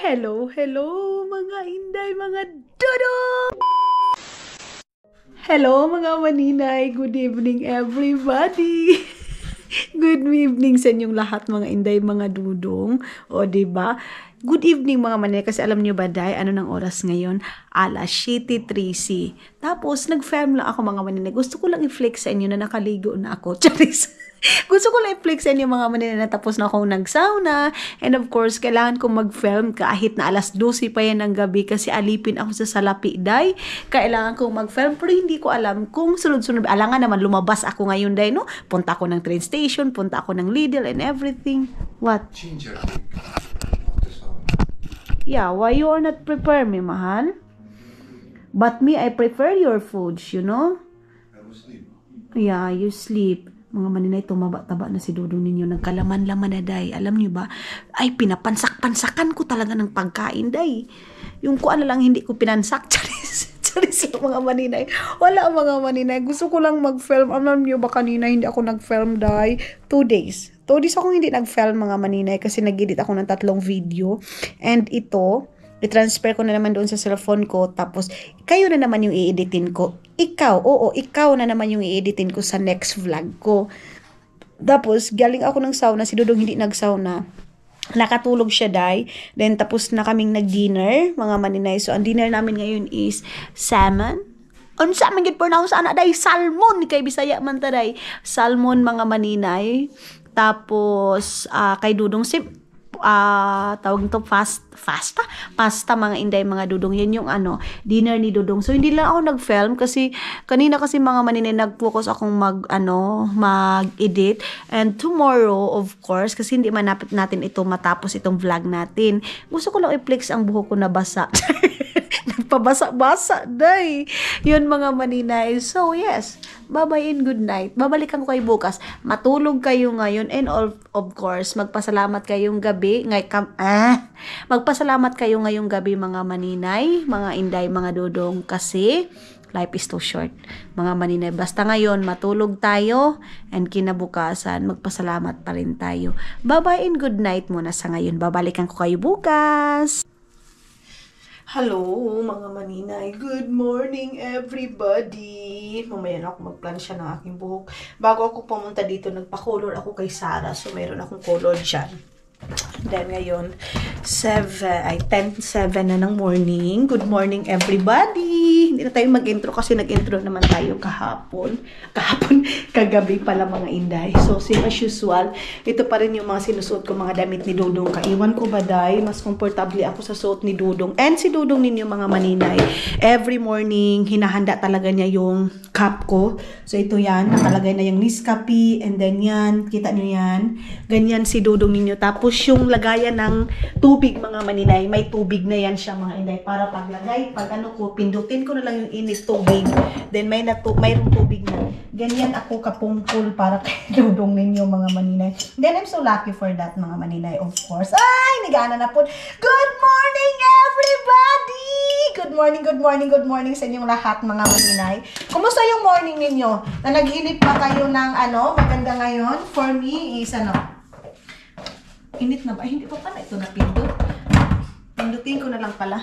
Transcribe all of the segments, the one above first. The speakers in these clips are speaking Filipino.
Hello, hello mga inday, mga dodo! Hello mga maninay, good evening everybody! Good evening sa inyong lahat mga inday, mga dudong. O diba? Good evening mga maninay, kasi alam niyo ba day, ano ng oras ngayon? Alas 7:30. Tapos nag-film lang ako mga maninay. Gusto ko lang i-flex sa inyo na nakaligo na ako. Charis! Gusto ko lang i-flex sa inyo mga maninay na tapos na akong nag-sauna. And of course, kailangan kong mag-film kahit na alas 12 pa yan ng gabi kasi alipin ako sa salapi day. Kailangan kong mag-film pero hindi ko alam kung sunod-sunod. Alangan naman lumabas ako ngayon day, no? Punta ako ng train station, punta ako ng Lidl and everything. What? Ginger. Yeah, why you are not prepare me, mahal? But me, I prefer your foods, you know? I was sleep. Yeah, you sleep. Mga maninay, tumaba-taba na si Dudong ninyo. Nagkalaman-laman na, day. Alam niyo ba? Ay, pinapansak-pansakan ko talaga ng pagkain, day. Yung kuan na lang hindi ko pinansak. Charis. Charis lang mga maninay. Wala mga maninay. Gusto ko lang mag-film. Alam niyo ba kanina hindi ako nag-film, day? 2 days. 2 days akong hindi nag-film mga maninay kasi nag-edit ako ng 3 video. And ito, i-transfer ko na naman doon sa cellphone ko. Tapos, kayo na naman yung i-editin ko. Ikaw na naman yung i-editin ko sa next vlog ko. Tapos, galing ako ng sauna. Si Dudong hindi nag-sauna. Nakatulog siya, day. Then, tapos na kaming nag-dinner, mga maninay. So, ang dinner namin ngayon is salmon. Ano sa amin pronounce ana, day? Salmon. Kay Bisaya man ta, day. Salmon, mga maninay. Tapos, kay Dudong tawag nito pasta mga inday, mga dudong. Yan yung dinner ni Dudong. So hindi lang ako nag-film kasi kanina kasi mga maninay nag-focus akong mag-edit. And tomorrow, of course, kasi hindi manapit natin ito matapos itong vlog natin. Gusto ko lang i-flex ang buhok ko na basa. Nagpabasa-basa, day. Yun mga maninay. So yes, bye-bye and good night. Babalikan ko kayo bukas. Matulog kayo ngayon and of course, magpasalamat kayong gabi. Magpasalamat kayo ngayong gabi mga maninay, mga inday, mga dudong kasi life is too short. Mga maninay, basta ngayon matulog tayo and kinabukasan magpasalamat pa rin tayo. Bye-bye and good night muna sa ngayon. Babalikan ko kayo bukas. Hello, mga maninay. Good morning, everybody. Mamaya na ako magplansya ng aking buhok. Bago ako pumunta dito, nagpa-color ako kay Sarah. So, mayroon akong color dyan. Then, ngayon, 10:07 na ng morning. Good morning, everybody. Hindi na tayo mag-intro kasi nag-intro naman tayo kagabi pala mga inday. So, same as usual, ito pa rin yung mga sinusuot ko, mga damit ni Dudong. Kaiwan ko ba, day? Mas komportable ako sa suot ni Dudong. And si Dudong ninyo, mga maninay, every morning, hinahanda talaga niya yung cup ko. So, ito yan. Nakalagay na yung Nescafe. And then yan. Kita nyo yan. Ganyan si Dudong ninyo. Tapos, yung lagayan ng tubig, mga maninay, may tubig na yan siya, mga inday, para paglagay, pindutin ko na lang yung init tubig, then mayroong tubig na. Ganyan ako kapungkol para kay Dudong ninyo, mga maninay. Then I'm so lucky for that, mga maninay, of course. Ay, nigana na po. Good morning, everybody! Good morning sa inyong lahat, mga maninay. Kumusta yung morning ninyo? Na naghinip pa kayo ng maganda ngayon? For me is init na ba? Ay, hindi pa pala ito napindot. Pindutin ko na lang pala.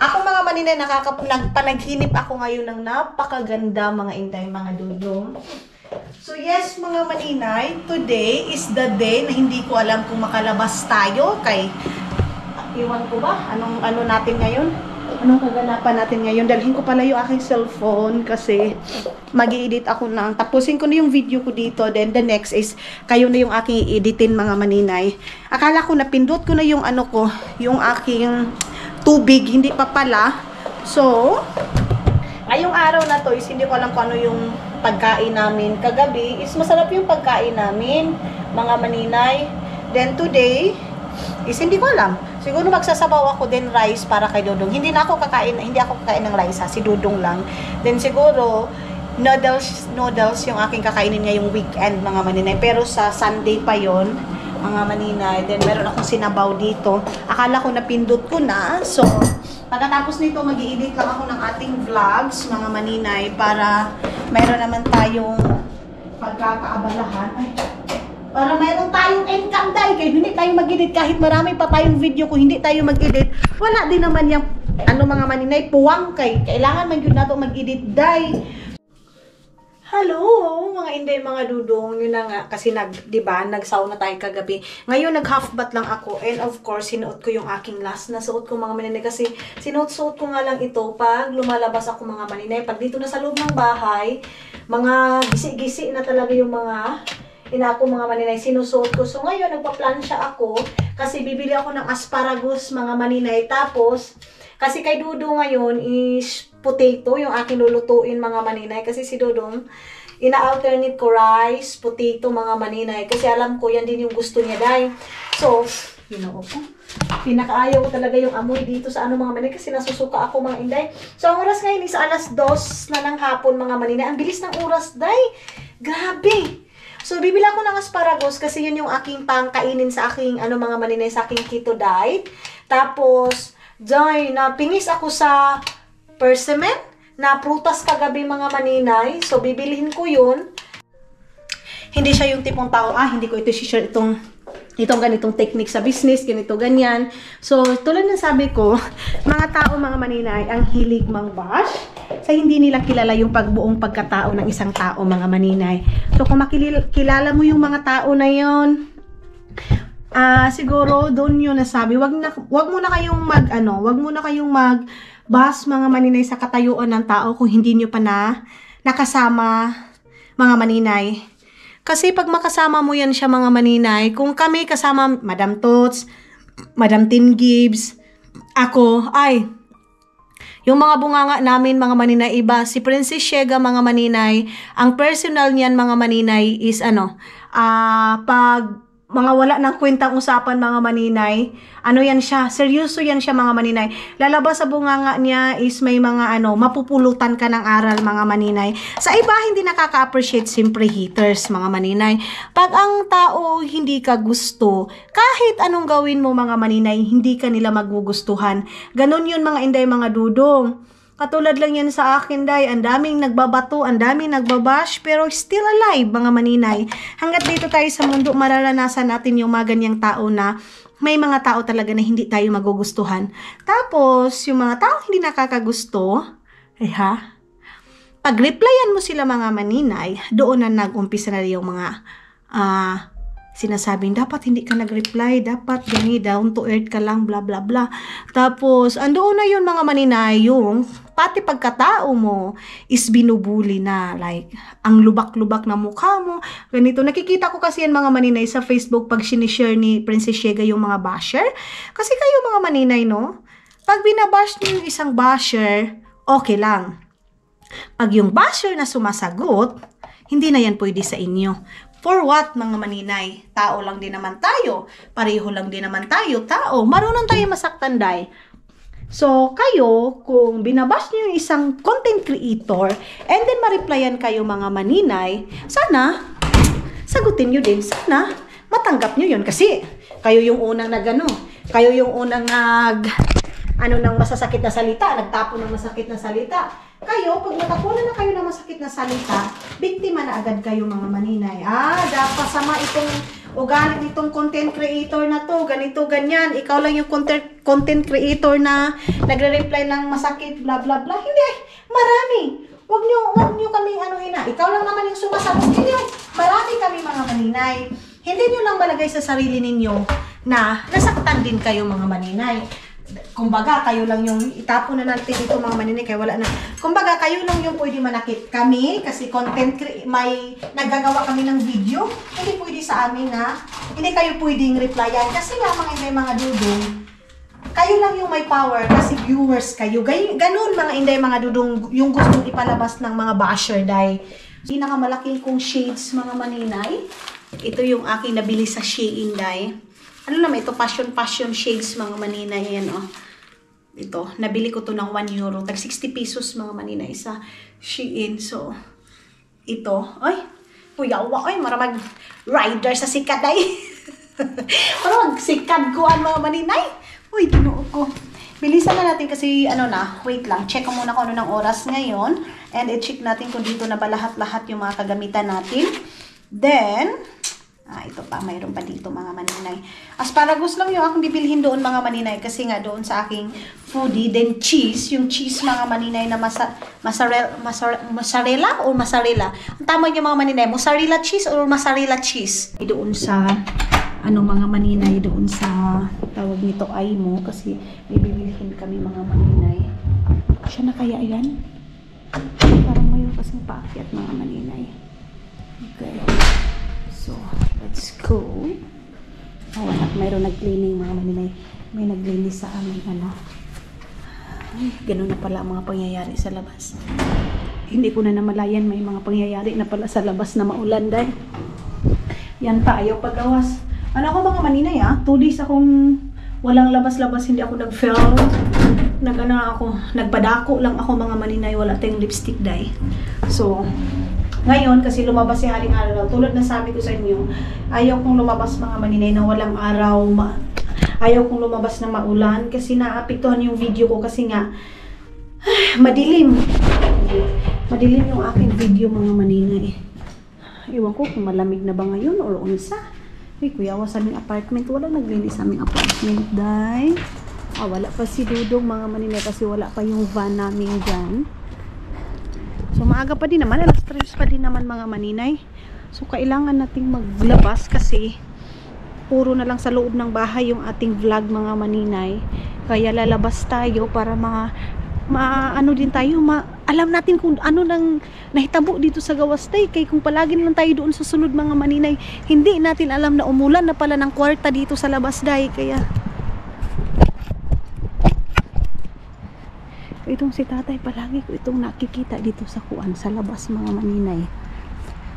Ako mga maninay, nagpanaghinip ako ngayon ng napakaganda, mga inday, mga dudong. So yes, mga maninay, today is the day na hindi ko alam kung makalabas tayo kay iwan ko ba? Anong natin ngayon? Anong kaganapan natin ngayon? Dalhin ko pala yung aking cellphone kasi mag-i-edit ako na. Tapusin ko na yung video ko dito. Then the next is kayo na yung aking i-editin, mga maninay. Akala ko napindot ko na yung yung aking tubig. Hindi pa pala. So, ngayong araw na to is hindi ko alam kung ano yung pagkain namin. Kagabi is masarap yung pagkain namin, mga maninay. Then today is hindi ko alam. Siguro magsasabaw ako din rice para kay Dudong. Hindi ako kakain ng rice, si Dudong lang. Then siguro noodles yung aking kakainin ngayong weekend, mga maninay. Pero sa Sunday pa yon, mga maninay. Then meron akong sinabaw dito. Akala ko napindot ko na. So pagkatapos nito, mag-i-edit lang ako ng ating vlogs, mga maninay, para mayroon naman tayong pagkakaabalahan. Ay, Para mayroon tayong income dahil kaya hindi tayo mag-edit kahit marami pa tayong video kung hindi tayo mag-edit. Wala din naman yung ano mga maninay, puwang kay. Kailangan man yun nato mag-edit dahil. Hello, mga inday, mga dudong. Yun na nga, kasi diba, nag-sauna tayo kagabi. Ngayon, nag-half bath lang ako. And of course, sinuot ko yung aking last na suot ko mga maninay. Kasi sinuot-suot ko nga lang ito pag lumalabas ako mga maninay. Pag dito na sa loob ng bahay, mga gisi-gisi na talaga yung mga inako mga maninay, sinusuot ko. So ngayon, nagpa-plansya ako kasi bibili ako ng asparagus mga maninay. Tapos, kasi kay Dudong ngayon is potato, yung aking lulutuin mga maninay. Kasi si Dudong, ina-alternate ko rice, potato mga maninay. Kasi alam ko, yan din yung gusto niya dahil. So, pinakaayaw ko talaga yung amoy dito sa ano mga maninay kasi nasusuka ako mga inday. So, ang oras ngayon is alas 2 na ng hapon mga maninay. Ang bilis ng oras, day. Grabe. So, bibili ako ng asparagus kasi yun yung aking pangkainin sa aking, ano mga maninay, sa aking keto diet. Tapos, day, napingis ako sa persimmon na prutas kagabi mga maninay. So, bibilihin ko yun. Hindi siya yung tipong tao, hindi ko ito share itong ganitong technique sa business, ganito, ganyan. So, tulad ng sabi ko, mga tao, mga maninay, ang hilig mang-bash sa hindi nila kilala yung pagbuong pagkatao ng isang tao, mga maninay. So, kung makilala mo yung mga tao na yon, siguro doon yun nasabi, wag mo na kayong mag-bash mga maninay sa katayuan ng tao kung hindi nyo pa nakasama mga maninay. Kasi pag makasama mo yan siya mga maninay, kung kami kasama Madam Tots, Madam Tin Gibbs, ako, yung mga bunganga namin mga maninay iba, si Princess Shega mga maninay, ang personal niyan mga maninay is pag mga wala ng kwentang usapan mga maninay, yan siya, seryoso yan siya mga maninay. Lalabas sa bunganga niya is may mga mapupulutan ka ng aral mga maninay. Sa iba hindi nakaka-appreciate simpre haters mga maninay. Pag ang tao hindi ka gusto, kahit anong gawin mo mga maninay, hindi ka nila magugustuhan. Ganon yun mga inday, mga dudong. Katulad lang yan sa akin, day. Ang daming nagbabato, ang daming nagbabash, pero still alive, mga maninay. Hanggat dito tayo sa mundo, mararanasan natin yung mga ganyang tao na may mga tao talaga na hindi tayo magugustuhan. Tapos, yung mga tao hindi nakakagusto, pag-replyan mo sila mga maninay, doon na nag-umpisa na yung mga sinasabing, dapat hindi ka nag-reply, dapat down to earth ka lang, bla bla bla. Tapos, andoon na yun mga maninay, yung pati pagkatao mo is binubuli na, like, ang lubak-lubak na mukha mo, ganito. Nakikita ko kasi yan mga maninay sa Facebook pag sinishare ni Princess Shega yung mga basher. Kasi kayo mga maninay, no? Pag binabash niyo yung isang basher, okay lang. Pag yung basher na sumasagot, hindi na yan pwede sa inyo. For what, mga maninay? Tao lang din naman tayo. Pareho lang din naman tayo. Tao. Marunong tayo masaktan, day. So, kayo, kung binabash niyo yung isang content creator, and then ma-replyan kayo mga maninay, sana, sagutin niyo din. Sana, matanggap niyo yun. Kasi, kayo yung unang kayo yung unang ng masasakit na salita, nagtapo ng masakit na salita. Kayo, pag natapunan na kayo ng masakit na salita, biktima na agad kayo mga maninay. Dapat sama itong ugali nitong content creator na to, ganito, ganyan. Ikaw lang yung content creator na nagre-reply ng masakit, bla bla bla. Hindi, marami. Wag nyo kami ikaw lang naman yung sumasagot. Hindi, marami kami mga maninay. Hindi nyo lang malagay sa sarili ninyo na nasaktan din kayo mga maninay. Kumbaga, kayo lang yung itapon na natin dito mga maninay, kaya wala na. Kumbaga, kayo lang yung pwede manakit kami kasi may naggagawa kami ng video. Hindi pwede sa amin na hindi kayo pwedeng replyan kasi nga mga dudong, kayo lang yung may power kasi viewers kayo. Ganun mga inday, mga dudong, yung gustong ipalabas ng mga basher, day. Pinakamalaking kong shades mga maninay. Ito yung aking nabili sa Shein, day. Ano naman ito? Passion shades mga maninay. Yan, Ito. Nabili ko to ng 1 euro. Tag 60 pesos mga maninay sa Shein. So, ito. Ay, puyawa. Ay, maramag rider sa sikat ay. Maramag sikat ko mga maninay. Uy, ginoo ko. Bilisan na natin kasi wait lang. Check ko muna kung ano ng oras ngayon. And i-check natin kung dito na ba lahat-lahat yung mga kagamitan natin. Then, Ito pa, mayroon pa dito mga maninay. Asparagus lang yung akong bibilhin doon mga maninay kasi nga doon sa aking foodie. Then cheese, yung cheese mga maninay na mozzarella or mozzarella. Ang tama niya mga maninay, mozzarella cheese or mozzarella cheese. Doon sa, mga maninay, doon sa tawag nito ay mo kasi may bibilhin kami mga maninay. Siya na kaya yan? Parang mayroon kasing paakyat mga maninay. Okay. So, let's go. Wala. Mayroon nag-cleaning mga maninay. May naglinis sa amin, Ay, ganun na pala ang mga pangyayari sa labas. Hindi ko na namalayan may mga pangyayari na pala sa labas na maulan dahil. Yan pa, ayaw paggawas. Ako mga maninay 2 days akong walang labas-labas, hindi ako nag-film. Nagpadako lang ako mga maninay, wala tayong lipstick dye. So, ngayon, kasi lumabas si Haling Araw, tulad na sabi ko sa inyo, ayaw kong lumabas mga maninay na walang araw, ayaw kong lumabas na maulan, kasi naapektuhan yung video ko, kasi nga, madilim. Madilim yung aking video mga maninay. Iwan ko kung malamig na ba ngayon or unsa. Kuya, sa aming apartment, walang naglinis sa aming apartment, dahil. Wala pa si Dudong mga maninay, kasi wala pa yung van namin dyan. So, maaga pa din naman. Alas 3 pa din naman mga maninay. So, kailangan nating maglabas kasi puro na lang sa loob ng bahay yung ating vlog mga maninay. Kaya lalabas tayo para din tayo, alam natin kung ano nang nahitabo dito sa Gawastay. Kaya kung palagi lang tayo doon sa sulod mga maninay, hindi natin alam na umulan na pala ng kwarta dito sa labas day. Kaya itong si tatay palagi ko itong nakikita dito sa sa labas mga maninay.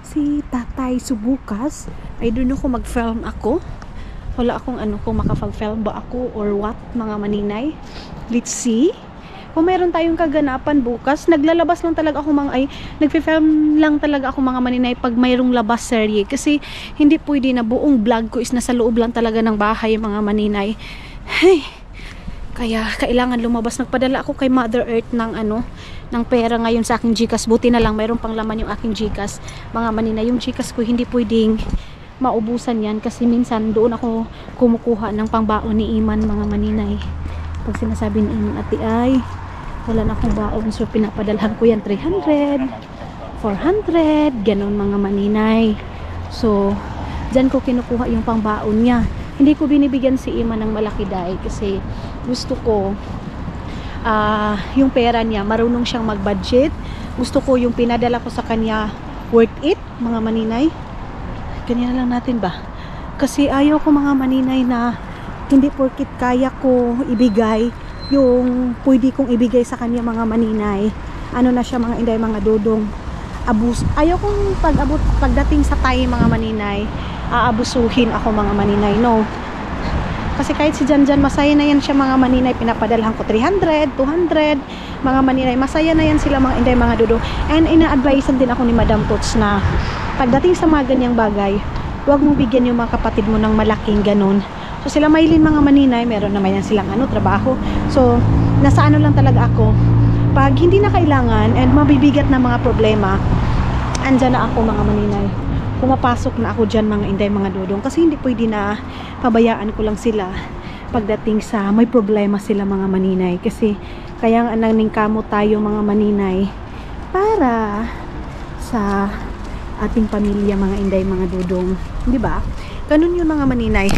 Si tatay subukas, I don't know kung mag-film ako. Wala akong kung makapag-film ba ako or what mga maninay. Let's see. Kung meron tayong kaganapan bukas, naglalabas lang talaga ako nagfi-film lang talaga ako mga maninay pag mayroong labas serye. Kasi hindi pwede na buong vlog ko is nasa loob lang talaga ng bahay mga maninay. Hey. Kaya kailangan lumabas. Nagpadala ako kay Mother Earth ng ng pera ngayon sa aking GCash. Buti na lang mayroon pang laman yung aking GCash. Mga maninay, yung GCash ko hindi pwedeng maubusan yan kasi minsan doon ako kumukuha ng pangbaon ni Iman mga maninay. Pag sinasabi ni Iman, ati ay wala na akong baon, so pinapadalhan ko yan 300, 400, ganun mga maninay. So dyan ko kinukuha yung pangbaon niya. Hindi ko binibigyan si Iman ng malaki dahil kasi gusto ko yung pera niya, marunong siyang mag-budget. Gusto ko yung pinadala ko sa kanya worth it mga maninay. Ganyan lang natin ba? Kasi ayaw ko mga maninay na hindi porkit kaya ko ibigay yung pwede kong ibigay sa kanya mga maninay. Na siya mga inday, mga dudong abus. Ayaw kong pagdating sa time mga maninay, aabusuhin ako mga maninay, no. Kasi kahit si Janjan, masaya na yan siya mga maninay. Pinapadalhan ko 300, 200 mga maninay. Masaya na yan sila mga inday, mga dudong. And ina-advisean din ako ni Madam Tots na pagdating sa mga ganyang bagay, huwag mong bigyan yung mga kapatid mo ng malaking ganun. So sila Maylin mga maninay, meron naman yan silang trabaho. So nasa lang talaga ako. Pag hindi na kailangan and mabibigat na mga problema, andyan na ako mga maninay. Pumapasok na ako dyan mga inday, mga dudong. Kasi hindi pwede na pabayaan ko lang sila pagdating sa may problema sila mga maninay. Kasi kaya nga nangingkamo tayo mga maninay para sa ating pamilya mga inday, mga dudong. Di ba? Ganun yun mga maninay.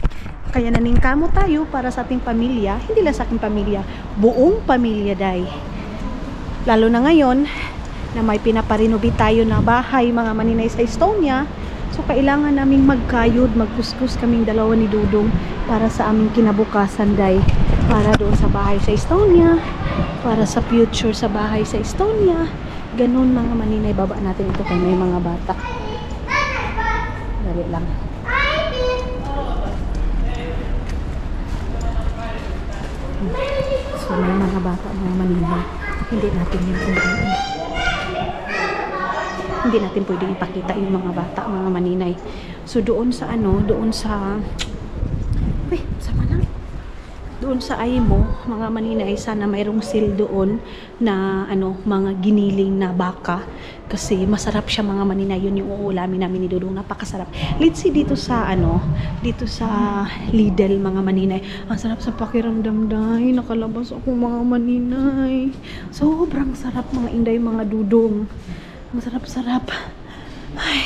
Kaya naningkamo tayo para sa ating pamilya. Hindi lang sa ating pamilya, buong pamilya day. Lalo na ngayon na may pinaparinobi tayo na bahay mga maninay sa Estonia. So kailangan naming magkayod, magkuskus kaming dalawa ni Dudong para sa aming kinabukasan day. Para doon sa bahay sa Estonia, para sa future sa bahay sa Estonia. Ganun mga maninay. Baba natin ito kay may mga bata. Dali lang. So may mga bata mga maninay. Hindi natin yung hindi natin pwedeng ipakita yung mga bata, mga maninay. So doon sa doon sa sama na. doon sa Aimo, mga maninay, sana mayroong sale doon na mga giniling na baka kasi masarap siya mga maninay. Yun yung uulamin namin ni Dudong, napakasarap. Let's see dito sa dito sa Lidl mga maninay. Ang sarap sa pakiramdam, dahil nakalabas ako mga maninay. Sobrang sarap mga inday, mga Dudong. Ang sarap-sarap. Ay.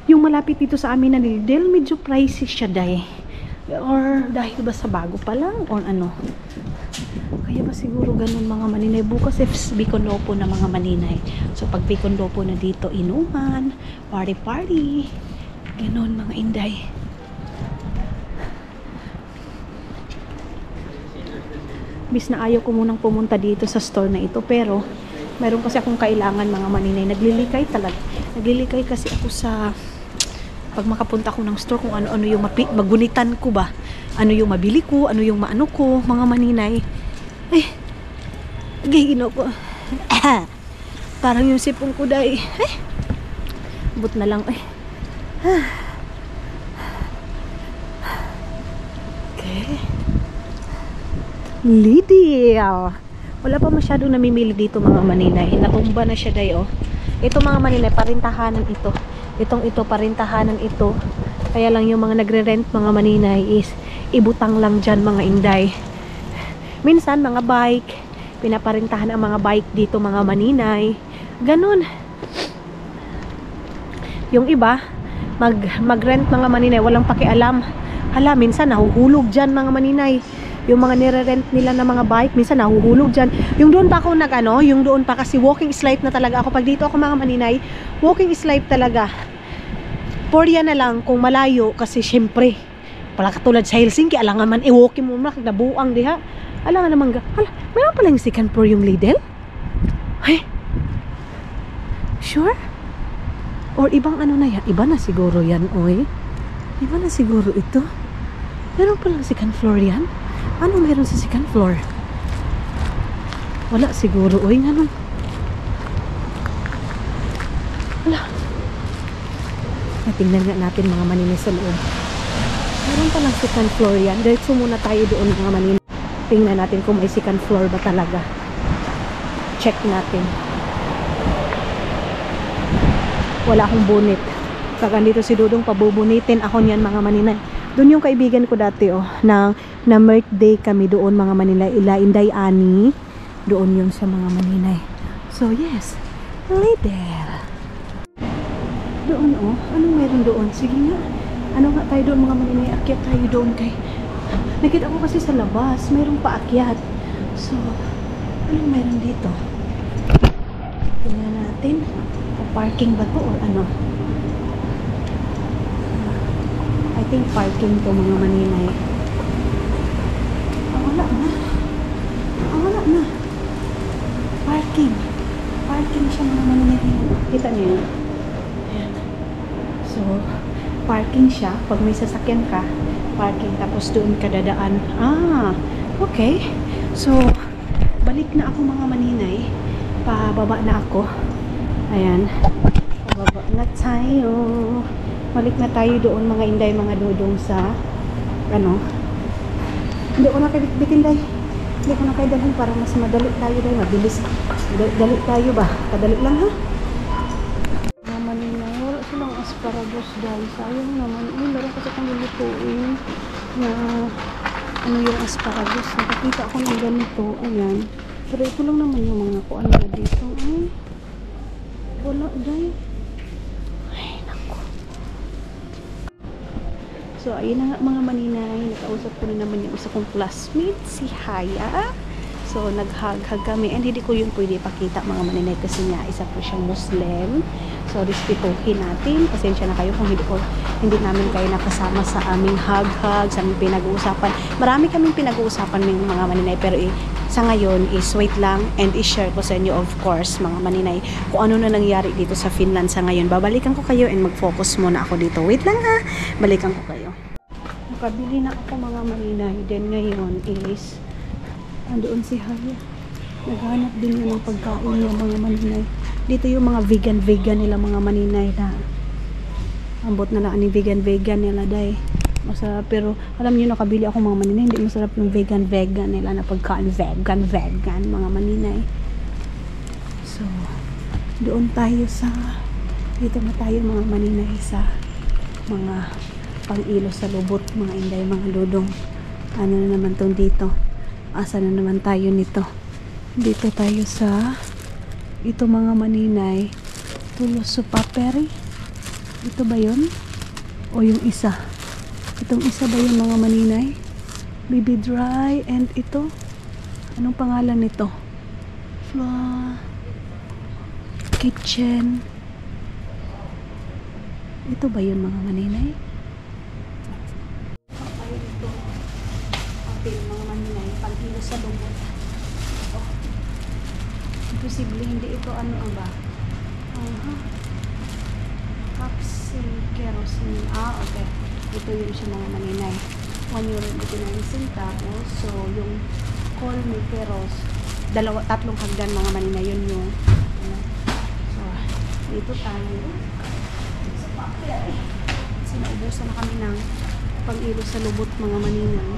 Yung malapit dito sa amin na Lidl, medyo pricey siya dahil. Or dahil ba sa bago pa lang or ano. Kaya ba siguro ganun mga maninay. Bukas if Bicondopo na mga maninay. So pag Bicondopo na dito, inuman, party ganun mga inday. Bis na ayaw ko munang pumunta dito sa store na ito, pero mayroon kasi akong kailangan mga maninay. Naglilikay talaga. Naglilikay kasi ako sa pag makapunta ko ng store kung ano-ano yung magunitan ko ba. Ano yung mabili ko, ano yung maano ko, mga maninay. Ay, gigino ko. Parang yung sipong ko dahil. Ay, but na lang. Ay. Okay. Lidl. Wala pa masyadong namimili dito mga maninay. Natumba na siya dahil Ito mga maninay, parintahanan ito. Ito, parintahanan ito. Kaya lang yung mga nagre-rent mga maninay is ibutang lang dyan mga inday. Minsan mga bike, pinaparintahan ang mga bike dito mga maninay. Ganun. Yung iba, mag-rent mga maninay, walang pakialam. Hala, minsan nahuhulog dyan mga maninay. Yung mga nire-rent nila na mga bike, minsan nahuhulog dyan. Yung doon pa ako yung doon pa kasi walking slide na talaga ako. Pag dito ako mga maninay, walking slide talaga. Porya na lang kung malayo kasi syempre, pala katulad sa Helsinki, alangan man i-walking mo na, nabuang diha. Alangan naman mayroon pala yung second floor yung Lidl? Ay, sure? Or ibang na yan? Iba na siguro yan, oy. Iba na siguro ito. Meron palang second floor yan? Ano meron sa second floor? Wala siguro. Uy, ano? Wala. Tingnan nga natin mga maninay sa loob. Meron palang second floor yan. Diretso muna tayo doon mga maninay. Tingnan natin kung may second floor ba talaga. Check natin. Wala akong bonnet. Kaya dito si Dudong, pabubunitin ako niyan mga maninay. Doon yung kaibigan ko dati na birthday kami doon mga maninay, Inday Ani. Doon yun sa mga maninay. So yes, Lidl. Doon anong meron doon? Sige nga. Ano nga tayo doon mga maninay? Akyat tayo doon kay. Nakita ko kasi sa labas, mayroong paakyat. So, anong meron dito? Tingnan natin. Parking ba to or ano? I think parking to mga maninay. Wala na. Parking. Parking siya mga maninay. Kita niyo yun? Ayan. So, parking siya. Pag may sasakyan ka, parking. Tapos doon ka dadaan. Okay. So, balik na ako mga maninay. Pababa na ako. Ayan. Pababa na tayo. Balik na tayo doon mga inday, mga Dudong sa hindi ko na kayo bitin day. Hindi ko na kayo dalhin para mas madali tayo day. Mabilis. Dali tayo ba? Kadali lang ha? Mga maninay, wala silang asparagus dahil sayang naman. Meron kasi kang lulutuin na yung asparagus. Nakakita ako ng ganito. Ayan. Pero ito lang naman yung mga kuan na dito. Ay, wala day. So, ayun na nga mga maninay. Nakausap ko na naman yung isa kong classmate, si Haya. So, nag-hug-hug kami. And hindi ko yun pwede pakita mga maninay kasi nga isa po siyang Muslim. So, respetuhin natin. Pasensya na kayo kung hindi namin kayo nakasama sa aming hug-hug, sa aming pinag-uusapan. Marami kaming pinag-uusapan ng mga maninay. Pero sa ngayon is wait lang and i-share ko sa inyo of course mga maninay kung ano na nangyari dito sa Finland sa ngayon. Babalikan ko kayo and mag-focus muna ako dito. Wait lang ha. Balikan ko kayo. Nakabili na ako mga maninay. Then ngayon is andoon si Haya. Naghanap din niya ng pagkain niya mga maninay. Dito yung mga vegan nila mga maninay na ambot na lang ni vegan nila day. Masarap, pero alam niyo, nakabili ako mga maninay, hindi masarap yung vegan nila na pagkain, vegan mga maninay. So doon tayo sa, dito na tayo mga maninay sa mga pang-ilo sa lubot, mga inday, mga dudong. Ano na naman tong dito, asa na naman tayo nito? Dito tayo sa ito mga maninay, Tulos Supaperi. Ito ba yun? O yung isa? Itong isa ba yung mga maninay? Baby Dry, and ito, anong pangalan nito? Kitchen. Ito ba yun mga maninay? Ayun ito. Okay, mga maninay, pag-ilo sa lubot. Oh. Imposible, hindi ito ano ba? Kerosene. Okay. Ito yun siya mga maninay. 1 euro 89 centavos. So, yung call ni Keros, tatlong hagdan mga maninay. Yun yung so, dito tayo sa papel. Sinaubusan na kami ng pang-ilo sa lubot mga maninay.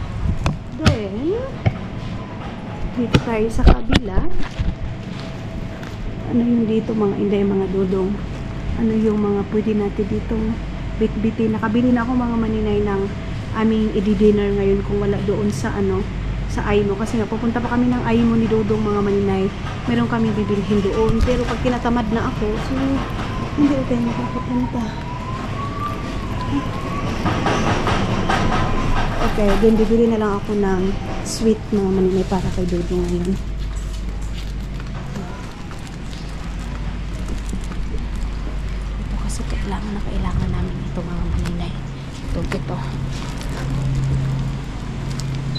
Then, dito tayo sa kabila. Ano yung dito mga inday, mga dudong? Ano yung mga pwede natin ditong bit-bitin? Nakabili na ako mga maninay ng aming i-dinner ngayon kung wala doon sa ano, sa Aimo. Kasi nga pupunta pa kami ng Aimo ni Dodong mga maninay. Meron kami bibilhin doon. Pero pag tinatamad na ako, so hindi tayo makapunta. Okay, then bibili na lang ako ng sweet mga maninay para kay Dodong ngayon. Kailangan namin ito mga maninay. Ito.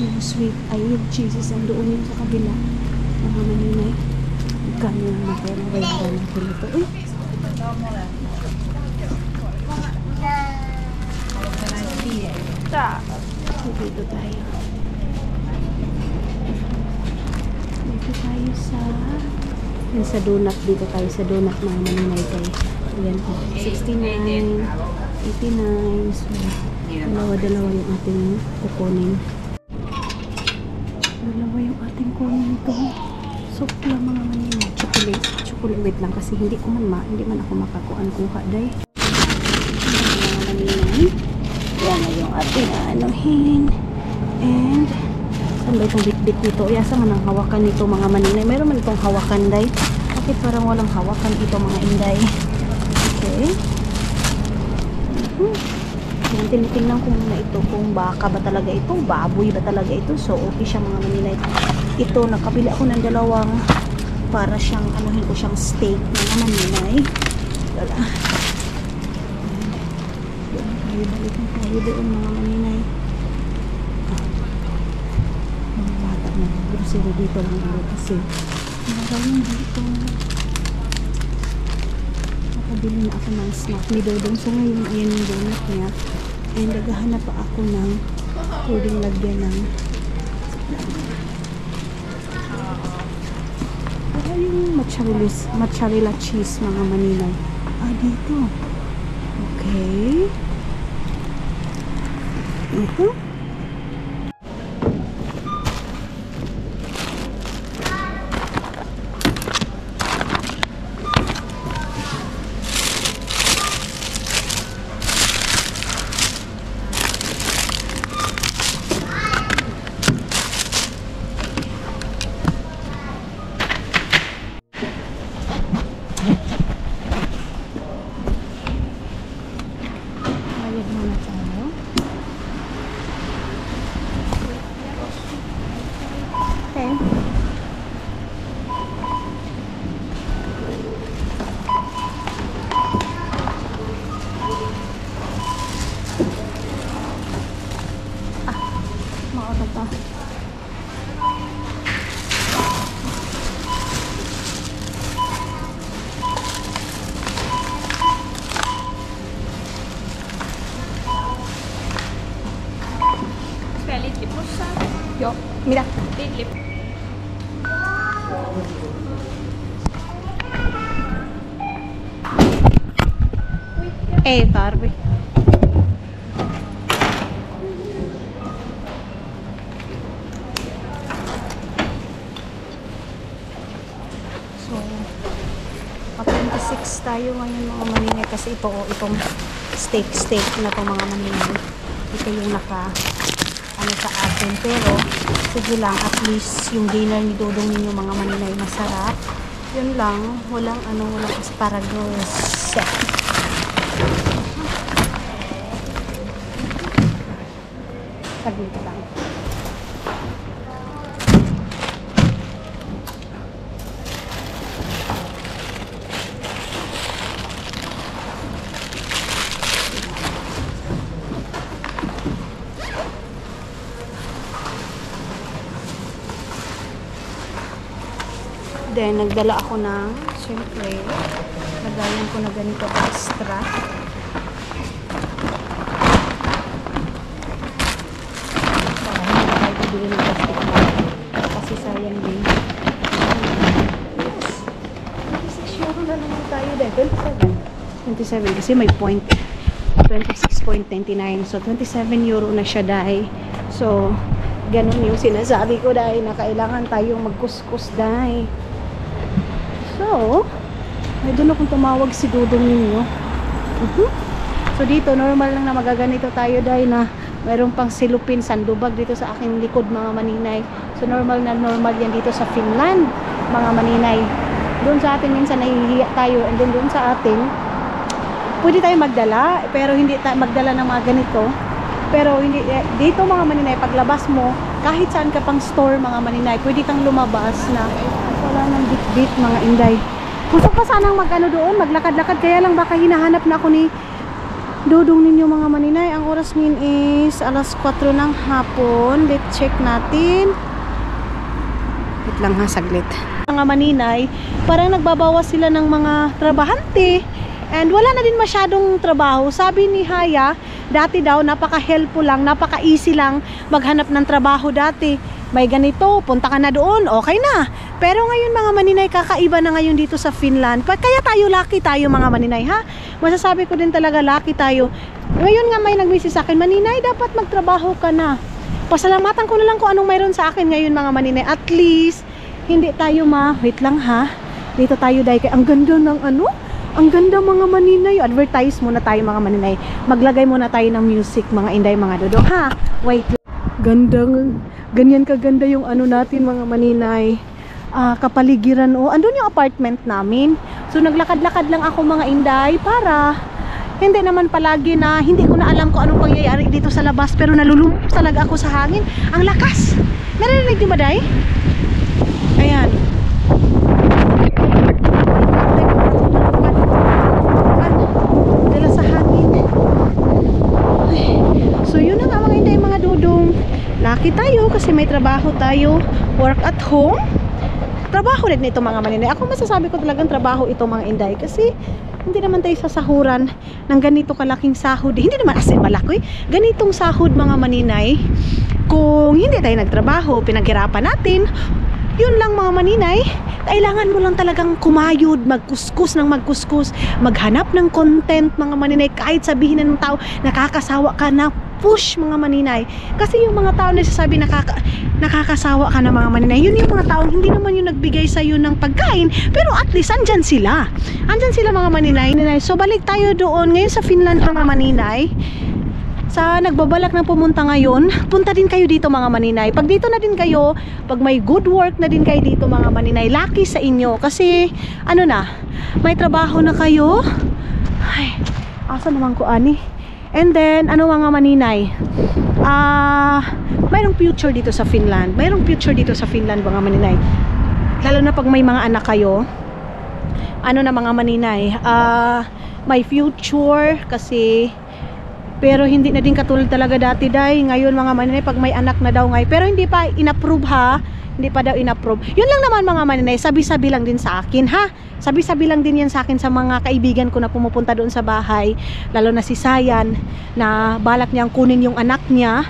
Yung sweet, ay yung cheeses ang doon yung sa kabila. Mga maninay. Magkano lang na kaya nabayaran natin ito. Uy! Dito tayo. Dito tayo sa donut. Dito tayo sa donut mga maninay tayo. Ayan po. 69, 89. So, dalawa yung ating kukunin. Dalawa yung ating kunin ito. Sopla mga manina. Chocolate. Wait lang kasi hindi man ako makakuha day. Mga manina. Yan na yung ating anuhin. And, saan ba itong bit-bit nito? Yasa man ang hawakan nito mga maninay. Mayroon man itong hawakan day. Bakit parang walang hawakan ito mga inday? Okay. Yan, tinitingnan ko muna ito kung baka ba talaga ito, baboy ba talaga ito. So, okay siya mga maninay. Ito, nakabili ako ng dalawang para siyang, anuhin ko siyang steak mga maninay. Wala. Balik na tayo doon mga maninay. Mga bata na grocery dito lang ako kasi maraming dito. Nakabili na ako ng snack ni Dodong. So ngayon, ayan yung donut niya. And naghahanap pa ako ng pwedeng lagyan ng para yung mozzarella cheese mga maninay. Dito. Okay. Ito. Yo, mira. Barbie. 26 tayo ngayon mga maninay kasi itong steak na to mga maninay. Ito yung ano sa atin, pero sige lang, at least yung dinner ni Dodong ninyo mga maninay masarap. Yun lang, walang asparagus. Saglit lang. Then, nagdala ako ng, syempre, lagayan ko na ganito extra. Para hindi tayo bibili ng plastic bag. Kasi sayang din. Yes. 26 euro na naman tayo din. 27 kasi may point. 26.99. So, 27 euro na siya dahil. So, ganun yung sinasabi ko dahil na kailangan tayong magkuskus dahil. So, I don't know kung tumawag si Dudong ninyo. So, dito, normal lang na magaganito tayo dahil na mayroong pang silupin, sandubag dito sa aking likod, mga maninay. So, normal yan dito sa Finland, mga maninay. Doon sa atin, minsan nahihiya tayo. And then, doon sa atin, pwede tayo magdala, pero hindi tayo magdala ng mga ganito. Pero, hindi, dito, mga maninay, paglabas mo, kahit saan ka pang store, mga maninay, pwede kang lumabas na wala nang bit-bit, mga inday. Gusto pa sanang doon, maglakad-lakad, kaya lang baka hinahanap na ako ni Dodong ninyo, mga maninay. Ang oras ngayon is alas 4 ng hapon. Let's check natin. Wait lang ha, saglit. Mga maninay, parang nagbabawas sila ng mga trabahante. And wala na din masyadong trabaho. Sabi ni Haya, dati daw, napaka-helpful lang, napaka-easy lang maghanap ng trabaho dati. May ganito, punta ka na doon, okay na. Pero ngayon mga maninay, kakaiba na ngayon dito sa Finland. Kaya tayo, lucky tayo mga maninay, ha? Masasabi ko din talaga, lucky tayo. Ngayon nga may nag-message sa akin, maninay, dapat magtrabaho ka na. Pasalamatan ko na lang kung anong mayroon sa akin ngayon mga maninay. At least, hindi tayo wait lang ha. Dito tayo dahil ang ganda ng ang ganda mga maninay. Advertise muna tayo mga maninay. Maglagay muna tayo ng music mga inday, mga dodong, ha? Wait lang. Ganyan kaganda yung natin mga maninay. Kapaligiran andun yung apartment namin. So naglakad-lakad lang ako mga inday para hindi naman palagi na hindi ko na alam kung anong pangyayari dito sa labas, pero nalulumot talaga ako sa hangin. Ang lakas. Narinig niyo ba, day? Ayan. Dala sa hangin. So yun na nga mga inday, mga dudong. Lucky tayo kasi may trabaho tayo. Work at home. Trabaho rin ito mga maninay. Ako masasabi ko talagang trabaho ito mga inday. Kasi hindi naman tayo sasahuran ng ganito kalaking sahod. Hindi naman as in malaki. Ganitong sahod mga maninay. Kung hindi tayo nagtrabaho, pinaghirapan natin. Yun lang mga maninay. Kailangan mo lang talagang kumayod, magkuskus, maghanap ng content mga maninay. Kahit sabihin ng tao, nakakasawa ka na, push mga maninay. Kasi yung mga tao na sasabi nakakasawa ka na mga maninay, yun yung mga tao hindi naman yung nagbigay sa'yo ng pagkain, pero at least andyan sila mga maninay. So balik tayo doon ngayon sa Finland mga maninay. Sa nagbabalak na pumunta ngayon, punta din kayo dito mga maninay. Pag dito na din kayo, pag may good work na din kayo dito mga maninay, lucky sa inyo kasi may trabaho na kayo. Ay, asa naman ko ani. And then, mga maninay, mayroong future dito sa Finland. Mayroong future dito sa Finland, mga maninay. Lalo na pag may mga anak kayo. Mga maninay, may future kasi, pero hindi na din katulad talaga dati dahil ngayon mga maninay, pag may anak na daw ngayon. Pero hindi pa in-approve ha. Hindi pa daw in-approve. Yun lang naman mga maninay, sabi-sabi lang din sa akin ha. Sabi-sabi lang din yan sa akin sa mga kaibigan ko na pumupunta doon sa bahay. Lalo na si Sayan na balak niyang kunin yung anak niya.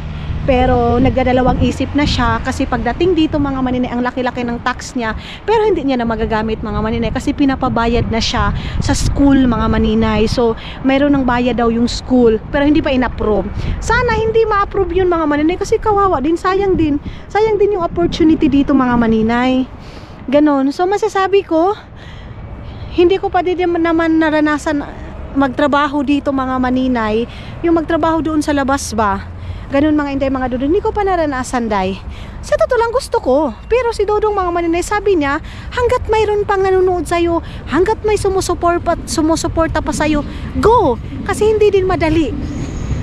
Pero nagdadalawang isip na siya kasi pagdating dito mga maninay, ang laki-laki ng tax niya. Pero hindi niya na magagamit mga maninay kasi pinapabayad na siya sa school mga maninay. So mayroon ng bayad daw yung school pero hindi pa in-approve. Sana hindi ma-approve yun mga maninay kasi kawawa din, sayang din yung opportunity dito mga maninay. Ganon. So masasabi ko, hindi ko pa din naman naranasan magtrabaho dito mga maninay, yung magtrabaho doon sa labas ba, ganun mga inday mga dudong, hindi ko pa naranasan day. Sa totoo lang gusto ko, pero si Dodong mga maninay sabi niya, hanggat mayroon pang nanonood sa'yo, hanggat may sumusuporta pa sa'yo, go! Kasi hindi din madali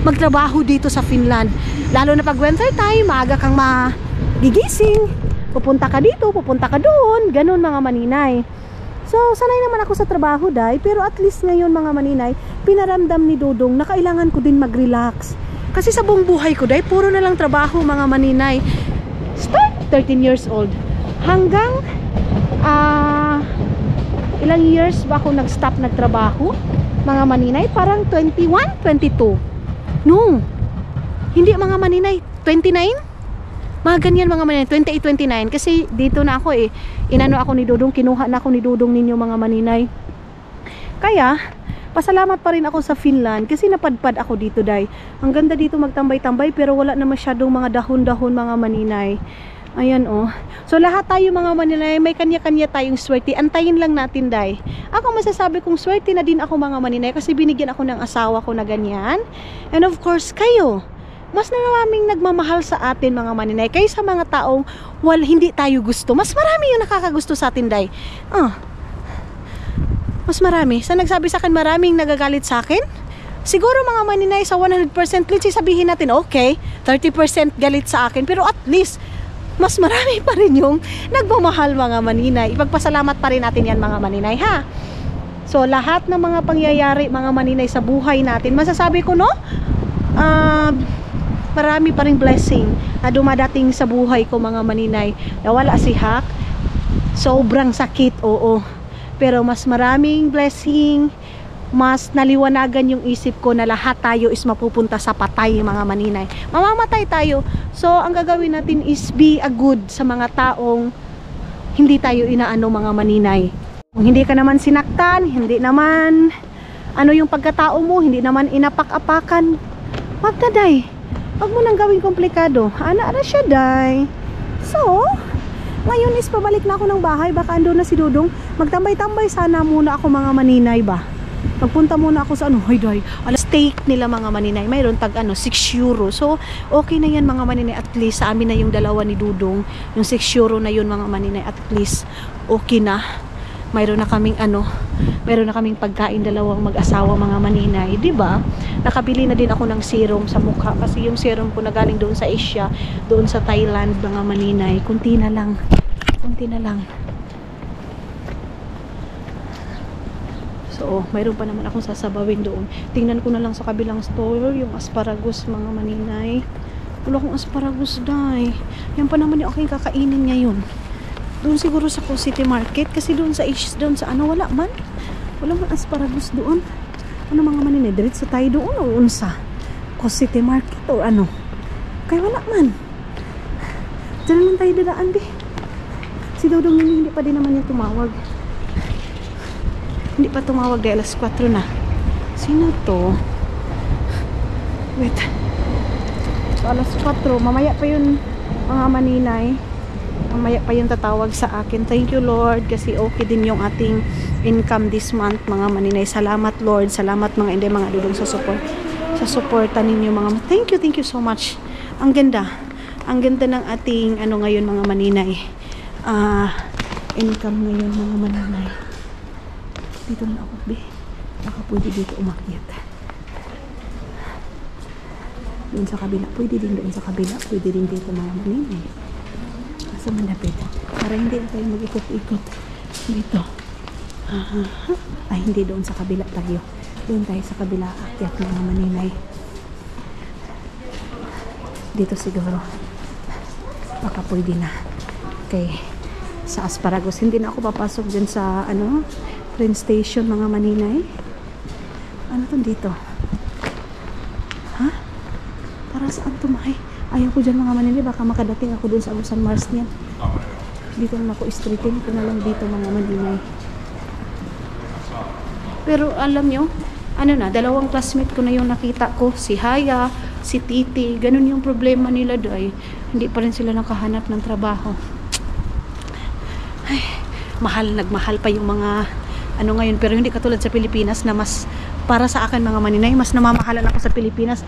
magtrabaho dito sa Finland, lalo na pag winter time, maaga kang magigising, pupunta ka dito, pupunta ka doon, ganun mga maninay. So, sanay naman ako sa trabaho, day, pero at least ngayon mga maninay, pinaramdam ni Dodong na kailangan ko din mag-relax. Kasi sa buong buhay ko, day, puro na lang trabaho mga maninay. Start 13 years old. Hanggang ilang years ba ako nag-stop nagtrabaho? Mga maninay, parang 21, 22. No. Hindi mga maninay, 29? Mga ganyan mga maninay, 28, 29. Kasi dito na ako eh. Inano ako ni Dodong, kinuha na ako ni Dodong ninyo mga maninay. Kaya, pasalamat pa rin ako sa Finland kasi napadpad ako dito, day. Ang ganda dito magtambay-tambay pero wala na masyadong mga dahon-dahon mga maninay. Ayan oh. So lahat tayo mga maninay, may kanya-kanya tayong swerte. Antayin lang natin, day. Ako masasabi kong swerte na din ako mga maninay kasi binigyan ako ng asawa ko na ganyan. And of course, kayo. Mas maraming nagmamahal sa atin mga maninay kaysa mga taong hindi tayo gusto. Mas marami yung nakakagusto sa atin, day. Mas marami. Sa nagsabi sa akin, maraming nagagalit sa akin. Siguro mga maninay sa 100%, let's say sabihin natin, okay, 30% galit sa akin. Pero at least, mas marami pa rin yung nagmamahal mga maninay. Ipagpasalamat pa rin natin yan mga maninay, ha? So, lahat ng mga pangyayari mga maninay sa buhay natin, masasabi ko, no? Marami pa rin blessing na dumadating sa buhay ko mga maninay. Nawala si Hak. Sobrang sakit, oo. Pero mas maraming blessing, mas naliwanagan yung isip ko na lahat tayo is mapupunta sa patay mga maninay. Mamamatay tayo. So, ang gagawin natin is be a good sa mga taong hindi tayo inaano mga maninay. Kung hindi ka naman sinaktan, hindi naman ano yung pagkatao mo, hindi naman inapak-apakan, wag na, day. Wag mo nang gawing komplikado. Ana siya, day. So, ngayon is pabalik na ako ng bahay. Baka ando na si Dodong. Magtambay-tambay sana muna ako mga maninay ba. Pagpunta muna ako sa hoy, day. Steak nila mga maninay. Mayroon tag 6 euro. So, okay na yan mga maninay. At least sa amin na yung dalawa ni Dodong. Yung 6 euro na yun mga maninay. At least okay na. Mayroon na kaming mayroon na kaming pagkain dalawang mag-asawa mga maninay, 'di ba? Nakabili na din ako ng serum sa mukha kasi yung serum ko na galing doon sa Asia, doon sa Thailand mga maninay. Kunti na lang. So, mayroon pa naman akong sasabawin doon. Tingnan ko na lang sa kabilang store yung asparagus mga maninay. Wala akong asparagus, day. Yan pa naman yung aking kakainin ngayon. Doon siguro sa Coast City Market kasi doon sa wala man asparagus doon. Ano mga maninay, diretso tayo doon o unsa Coast City Market o ano, kaya wala man. Diyan lang tayo dadaan, di. Si Dodong hindi pa din naman niya tumawag. Hindi pa tumawag dahil alas 4 na. Sino to? Wait, so alas 4, mamaya pa yun mga maninay. Mamaya pa yung tatawag sa akin. Thank you, Lord, kasi okay din yung ating income this month mga maninay. Salamat, Lord. Salamat mga inday, mga Dodong sa suporta ninyo mga. Thank you so much. Ang ganda ng ating ngayon mga maninay. Income ngayon mga maninay. Dito na ako, be. Baka pwede dito umakyat. Doon sa kabila. Pwede din doon sa kabila. Pwede din dito mga maninay. Sa malapit para hindi na tayo mag-ikot-ikot dito. Ay, hindi, doon sa kabila tayo. Doon tayo sa kabila akyat mga maninay. Dito siguro baka pwede na. Okay, sa asparagus hindi na ako papasok dyan sa train station mga maninay. Ano to dito? Para saan tumahay? Ayaw ko dyan mga maninay, baka makadating ako dun sa Agusan Mars niyan. Dito na ako streetin ko na lang dito mga maninay. Pero alam nyo, dalawang classmate ko na yung nakita ko, si Haya, si Titi, ganun yung problema nila, day. Hindi pa rin sila nakahanap ng trabaho. Ay, nagmahal pa yung mga ano ngayon, pero hindi katulad sa Pilipinas na mas, para sa akin mga maninay, mas namamahalan ako sa Pilipinas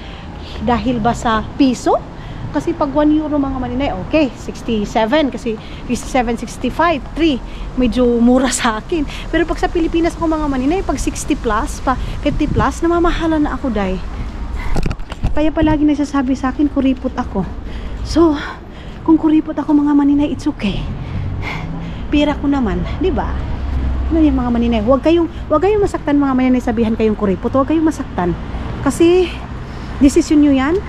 dahil ba sa piso? Kasi pag 1 euro mga maninay, okay, 67 kasi 67, 65, 3, medyo mura sa akin. Pero pag sa Pilipinas ako mga maninay, pag 60 plus, pa 50 plus, namamahalan na ako day. Kaya palagi nagsasabi sa akin, kuripot ako. So, kung kuripot ako mga maninay, it's okay. Pira ko naman, di ba? Ano yung mga maninay? Huwag kayong masaktan mga maninay, sabihan kayong kuripot. Huwag kayong masaktan. Kasi, desisyon nyo yan,